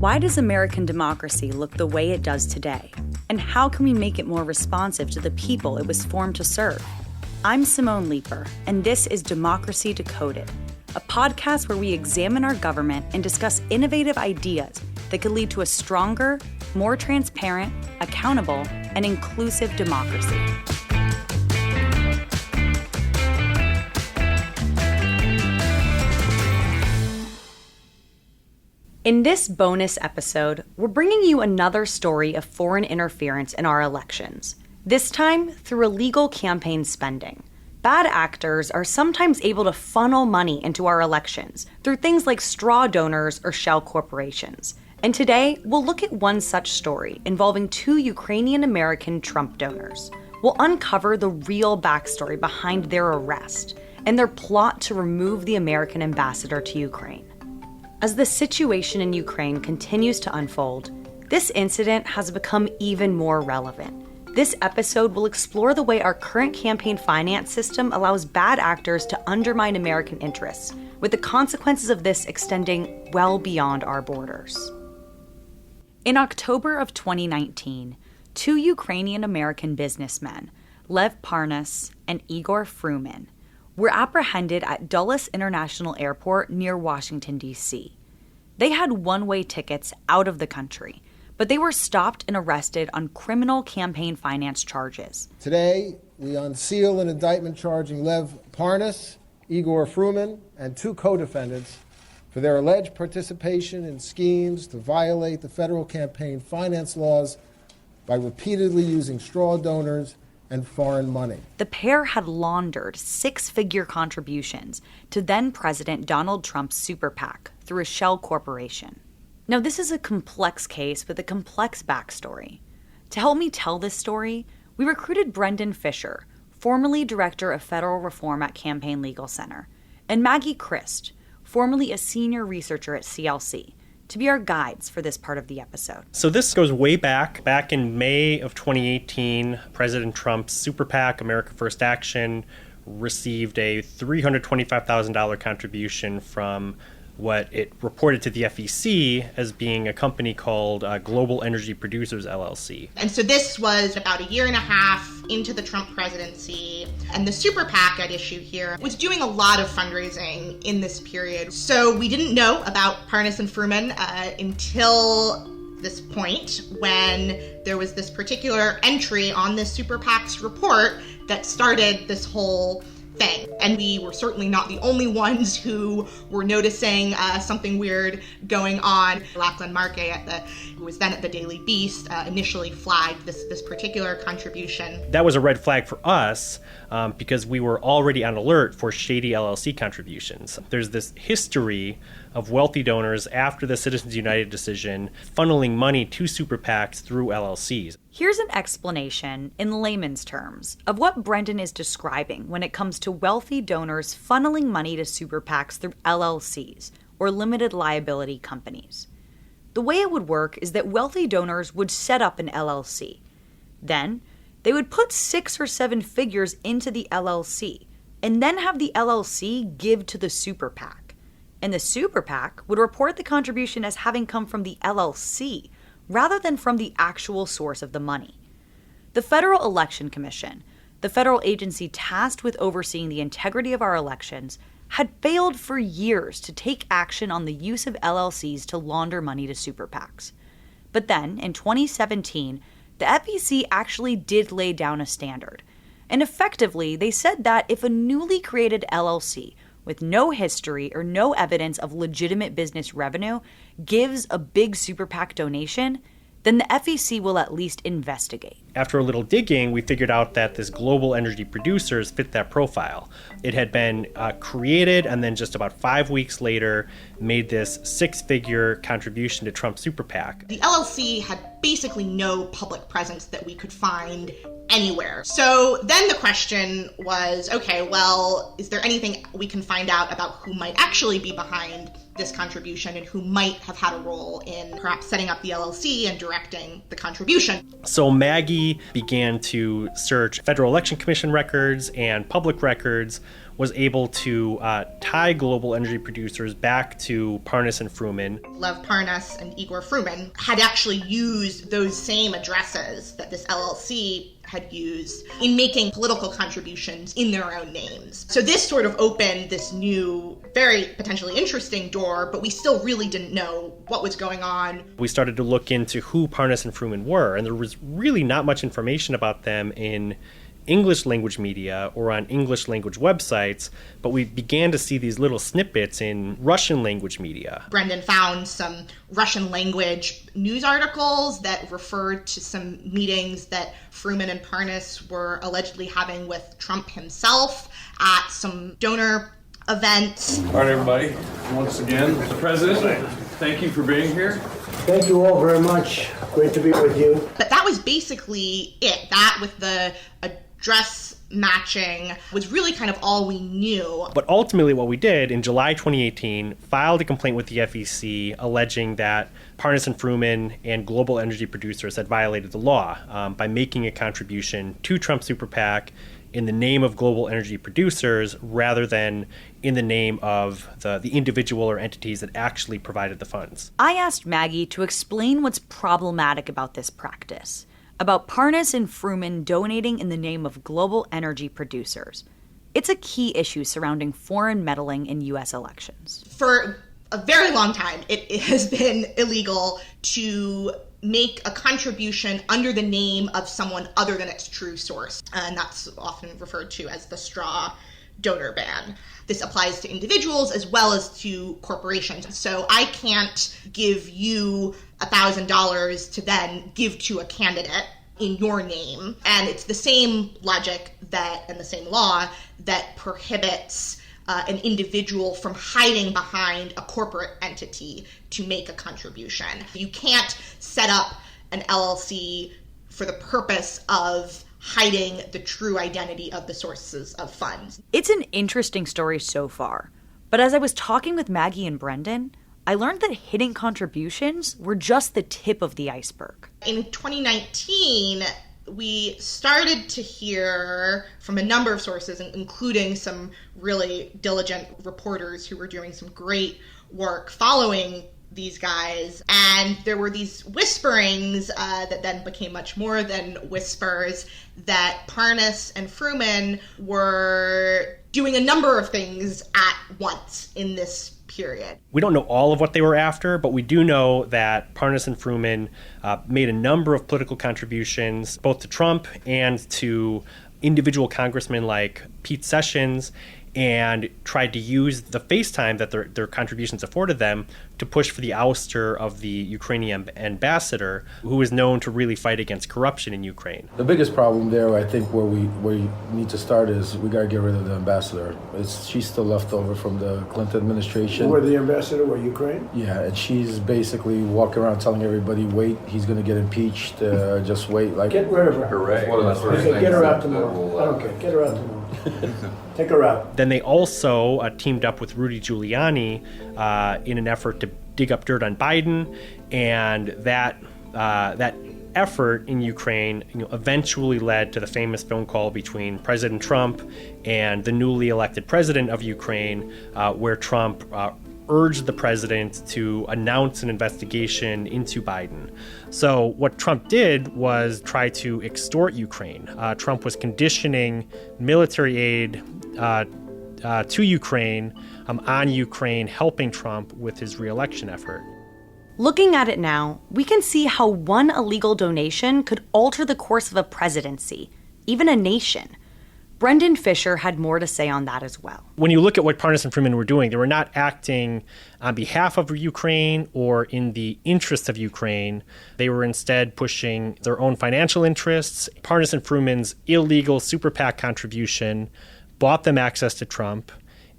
Why does American democracy look the way it does today? And how can we make it more responsive to the people it was formed to serve? I'm Simone Leeper, and this is Democracy Decoded, a podcast where we examine our government and discuss innovative ideas that could lead to a stronger, more transparent, accountable, and inclusive democracy. In this bonus episode, we're bringing you another story of foreign interference in our elections, this time through illegal campaign spending. Bad actors are sometimes able to funnel money into our elections through things like straw donors or shell corporations. And today, we'll look at one such story involving two Ukrainian-American Trump donors. We'll uncover the real backstory behind their arrest and their plot to remove the American ambassador to Ukraine. As the situation in Ukraine continues to unfold, this incident has become even more relevant. This episode will explore the way our current campaign finance system allows bad actors to undermine American interests, with the consequences of this extending well beyond our borders. In October of 2019, two Ukrainian-American businessmen, Lev Parnas and Igor Fruman, were apprehended at Dulles International Airport near Washington, D.C. They had one-way tickets out of the country, but they were stopped and arrested on criminal campaign finance charges. Today, we unseal an indictment charging Lev Parnas, Igor Fruman, and two co-defendants for their alleged participation in schemes to violate the federal campaign finance laws by repeatedly using straw donors and foreign money. The pair had laundered six-figure contributions to then-President Donald Trump's super PAC through a shell corporation. Now, this is a complex case with a complex backstory. To help me tell this story, we recruited Brendan Fischer, formerly Director of Federal Reform at Campaign Legal Center, and Maggie Christ, formerly a senior researcher at CLC, to be our guides for this part of the episode. So this goes way back in May of 2018, President Trump's super PAC, America First Action, received a $325,000 contribution from what it reported to the FEC as being a company called Global Energy Producers, LLC. And so this was about a year and a half into the Trump presidency, and the super PAC at issue here was doing a lot of fundraising in this period. So we didn't know about Parnas and Fruman until this point when there was this particular entry on this super PAC's report that started this whole thing. And we were certainly not the only ones who were noticing something weird going on. Lachlan Markay, who was then at the Daily Beast, initially flagged this particular contribution. That was a red flag for us because we were already on alert for shady LLC contributions. There's this history of wealthy donors after the Citizens United decision funneling money to super PACs through LLCs. Here's an explanation in layman's terms of what Brendan is describing when it comes to wealthy donors funneling money to super PACs through LLCs, or limited liability companies. The way it would work is that wealthy donors would set up an LLC. Then, they would put 6 or 7 figures into the LLC, and then have the LLC give to the super PAC. And the super PAC would report the contribution as having come from the LLC, rather than from the actual source of the money. The Federal Election Commission, the federal agency tasked with overseeing the integrity of our elections, had failed for years to take action on the use of LLCs to launder money to super PACs. But then, in 2017, the FEC actually did lay down a standard. And effectively, they said that if a newly created LLC with no history or no evidence of legitimate business revenue gives a big super PAC donation, then the FEC will at least investigate. After a little digging, we figured out that this Global Energy Producers fit that profile. It had been created and then just about 5 weeks later made this 6-figure contribution to Trump's super PAC. The LLC had basically no public presence that we could find anywhere. So then the question was, okay, well, is there anything we can find out about who might actually be behind this contribution and who might have had a role in perhaps setting up the LLC and directing the contribution? So Maggie began to search Federal Election Commission records and public records, was able to tie global energy producers back to Parnas and Fruman. Lev Parnas and Igor Fruman had actually used those same addresses that this LLC had used in making political contributions in their own names. So this sort of opened this new, very potentially interesting door, but we still really didn't know what was going on. We started to look into who Parnas and Fruman were, and there was really not much information about them in English language media or on English language websites, but we began to see these little snippets in Russian language media. Brendan found some Russian language news articles that referred to some meetings that Fruman and Parnas were allegedly having with Trump himself at some donor events. All right, everybody. Once again, the President, thank you for being here. Thank you all very much. Great to be with you. But that was basically it. That with the address matching was really kind of all we knew. But ultimately what we did in July 2018, filed a complaint with the FEC alleging that Parnas and Fruman and global energy producers had violated the law by making a contribution to Trump Super PAC in the name of global energy producers rather than in the name of the individual or entities that actually provided the funds. I asked Maggie to explain what's problematic about this practice, about Parnas and Fruman donating in the name of global energy producers. It's a key issue surrounding foreign meddling in U.S. elections. For a very long time, it has been illegal to make a contribution under the name of someone other than its true source. And that's often referred to as the straw donor ban. This applies to individuals as well as to corporations. So I can't give you $1,000 to then give to a candidate in your name. And it's the same logic and the same law that prohibits an individual from hiding behind a corporate entity to make a contribution. You can't set up an LLC for the purpose of hiding the true identity of the sources of funds. It's an interesting story so far, but as I was talking with Maggie and Brendan, I learned that hidden contributions were just the tip of the iceberg. In 2019, we started to hear from a number of sources, including some really diligent reporters who were doing some great work following these guys. And there were these whisperings that then became much more than whispers that Parnas and Fruman were doing a number of things at once in this period. We don't know all of what they were after, but we do know that Parnas and Fruman made a number of political contributions, both to Trump and to individual congressmen like Pete Sessions, and tried to use the FaceTime that their contributions afforded them to push for the ouster of the Ukrainian ambassador, who is known to really fight against corruption in Ukraine. The biggest problem there, I think, where we need to start is we got to get rid of the ambassador. She's still left over from the Clinton administration. Where the ambassador were Ukraine? Yeah, and she's basically walking around telling everybody, wait, he's going to get impeached, just wait. Get rid of her. Hooray. Get her out tomorrow. I don't care. Get her out tomorrow. Take her out. Then they also teamed up with Rudy Giuliani in an effort to dig up dirt on Biden, and that effort in Ukraine eventually led to the famous phone call between President Trump and the newly elected president of Ukraine, where Trump urged the president to announce an investigation into Biden. So what Trump did was try to extort Ukraine. Trump was conditioning military aid to Ukraine on Ukraine helping Trump with his re-election effort. Looking at it now, we can see how one illegal donation could alter the course of a presidency, even a nation. Brendan Fischer had more to say on that as well. When you look at what Parnas and Fruman were doing, they were not acting on behalf of Ukraine or in the interests of Ukraine. They were instead pushing their own financial interests. Parnas and Fruman's illegal super PAC contribution bought them access to Trump,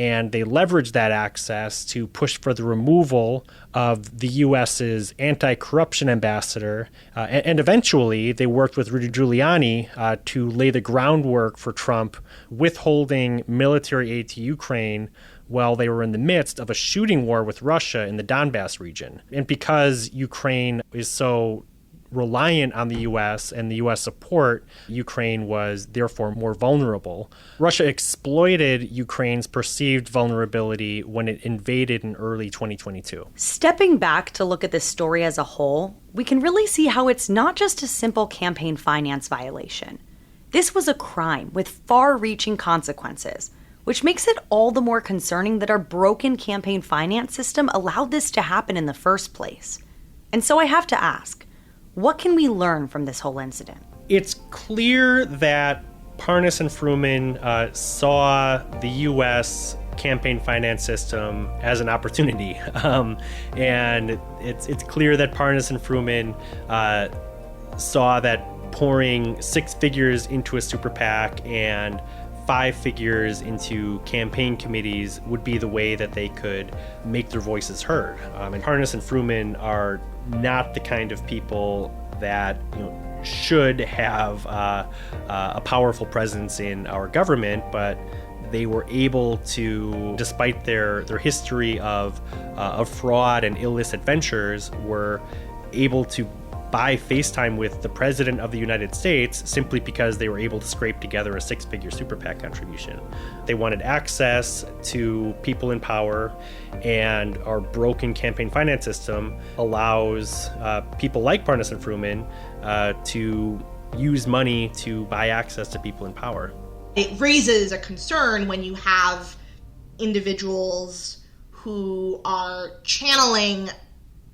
and they leveraged that access to push for the removal of the U.S.'s anti-corruption ambassador. And eventually, they worked with Rudy Giuliani to lay the groundwork for Trump withholding military aid to Ukraine while they were in the midst of a shooting war with Russia in the Donbass region. And because Ukraine is so reliant on the U.S. and the U.S. support, Ukraine was therefore more vulnerable. Russia exploited Ukraine's perceived vulnerability when it invaded in early 2022. Stepping back to look at this story as a whole, we can really see how it's not just a simple campaign finance violation. This was a crime with far-reaching consequences, which makes it all the more concerning that our broken campaign finance system allowed this to happen in the first place. And so I have to ask, what can we learn from this whole incident? It's clear that Parnas and Fruman saw the U.S. campaign finance system as an opportunity. And it's clear that Parnas and Fruman saw that pouring 6 figures into a super PAC and 5 figures into campaign committees would be the way that they could make their voices heard. And Parnas and Fruman are not the kind of people that should have a powerful presence in our government, but they were able to, despite their history of fraud and illicit ventures, were able to buy FaceTime with the President of the United States simply because they were able to scrape together a 6-figure super PAC contribution. They wanted access to people in power, and our broken campaign finance system allows people like Parnas and Fruman to use money to buy access to people in power. It raises a concern when you have individuals who are channeling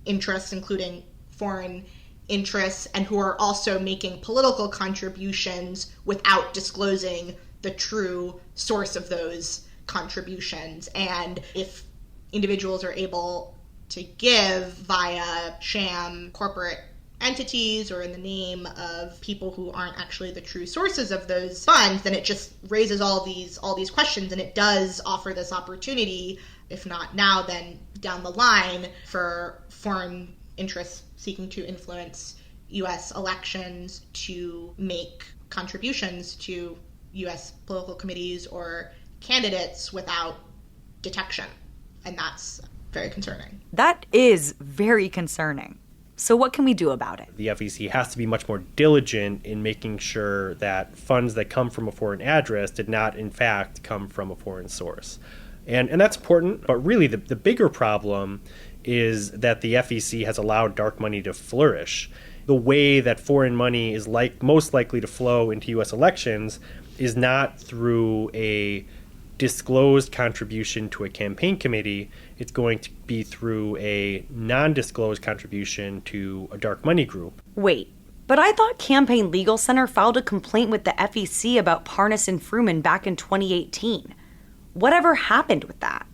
interests, including foreign interests, and who are also making political contributions without disclosing the true source of those contributions. And if individuals are able to give via sham corporate entities or in the name of people who aren't actually the true sources of those funds, then it just raises all these questions, and it does offer this opportunity, if not now, then down the line, for foreign interests seeking to influence U.S. elections to make contributions to U.S. political committees or candidates without detection. And that's very concerning. That is very concerning. So what can we do about it? The FEC has to be much more diligent in making sure that funds that come from a foreign address did not, in fact, come from a foreign source. And that's important, but really the bigger problem is that the FEC has allowed dark money to flourish. The way that foreign money is most likely to flow into U.S. elections is not through a disclosed contribution to a campaign committee. It's going to be through a non-disclosed contribution to a dark money group. Wait, but I thought Campaign Legal Center filed a complaint with the FEC about Parnas and Fruman back in 2018. Whatever happened with that?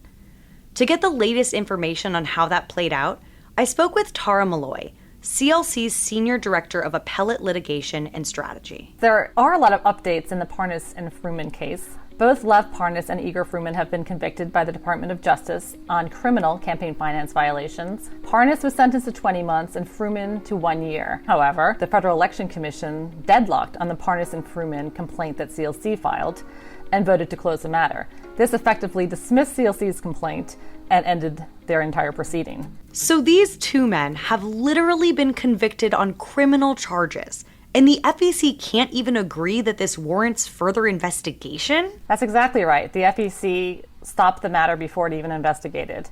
To get the latest information on how that played out, I spoke with Tara Malloy, CLC's Senior Director of Appellate Litigation and Strategy. There are a lot of updates in the Parnas and Fruman case. Both Lev Parnas and Igor Fruman have been convicted by the Department of Justice on criminal campaign finance violations. Parnas was sentenced to 20 months and Fruman to 1 year. However, the Federal Election Commission deadlocked on the Parnas and Fruman complaint that CLC filed and voted to close the matter. This effectively dismissed CLC's complaint and ended their entire proceeding. So these two men have literally been convicted on criminal charges, and the FEC can't even agree that this warrants further investigation? That's exactly right. The FEC stopped the matter before it even investigated.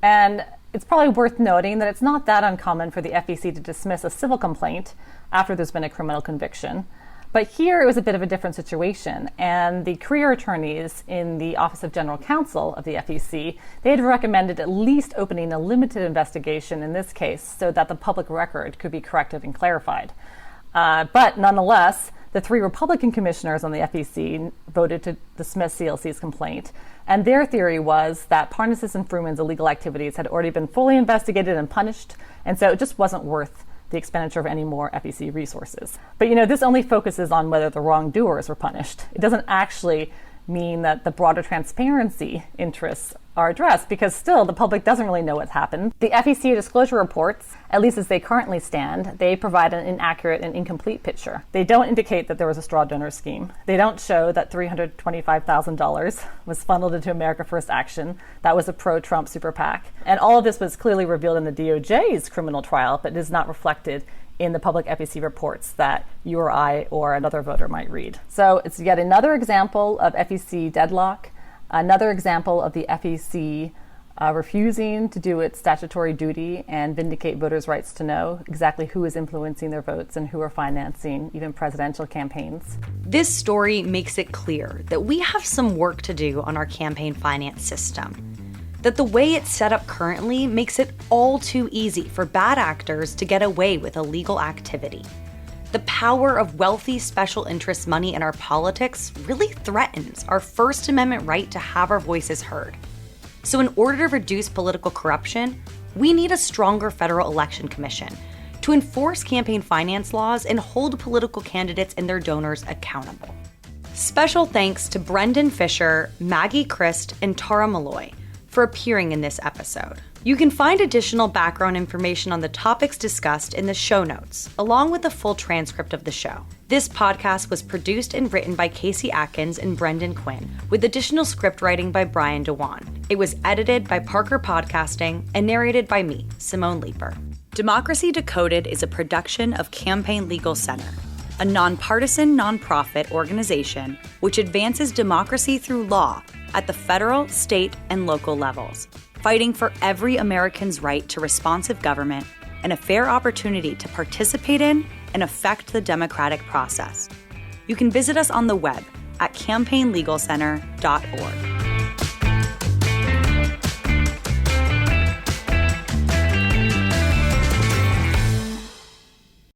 And it's probably worth noting that it's not that uncommon for the FEC to dismiss a civil complaint after there's been a criminal conviction. But here it was a bit of a different situation, and the career attorneys in the Office of General Counsel of the FEC, they had recommended at least opening a limited investigation in this case so that the public record could be corrected and clarified. But nonetheless, the 3 Republican commissioners on the FEC voted to dismiss CLC's complaint, and their theory was that Parnas and Fruman's illegal activities had already been fully investigated and punished, and so it just wasn't worth the expenditure of any more FEC resources. But this only focuses on whether the wrongdoers were punished. It doesn't actually mean that the broader transparency interests are addressed, because still the public doesn't really know what's happened. The FEC disclosure reports, at least as they currently stand, they provide an inaccurate and incomplete picture. They don't indicate that there was a straw donor scheme. They don't show that $325,000 was funneled into America First Action. That was a pro-Trump super PAC. And all of this was clearly revealed in the DOJ's criminal trial, but is not reflected in the public FEC reports that you or I or another voter might read. So it's yet another example of FEC deadlock, another example of the FEC refusing to do its statutory duty and vindicate voters' rights to know exactly who is influencing their votes and who are financing even presidential campaigns. This story makes it clear that we have some work to do on our campaign finance system. That the way it's set up currently makes it all too easy for bad actors to get away with illegal activity. The power of wealthy special interest money in our politics really threatens our First Amendment right to have our voices heard. So in order to reduce political corruption, we need a stronger federal election commission to enforce campaign finance laws and hold political candidates and their donors accountable. Special thanks to Brendan Fischer, Maggie Christ, and Tara Malloy for appearing in this episode. You can find additional background information on the topics discussed in the show notes, along with a full transcript of the show. This podcast was produced and written by Casey Atkins and Brendan Quinn, with additional script writing by Brian DeWan. It was edited by Parker Podcasting and narrated by me, Simone Leeper. Democracy Decoded is a production of Campaign Legal Center, a nonpartisan nonprofit organization which advances democracy through law at the federal, state, and local levels, fighting for every American's right to responsive government and a fair opportunity to participate in and affect the democratic process. You can visit us on the web at campaignlegalcenter.org.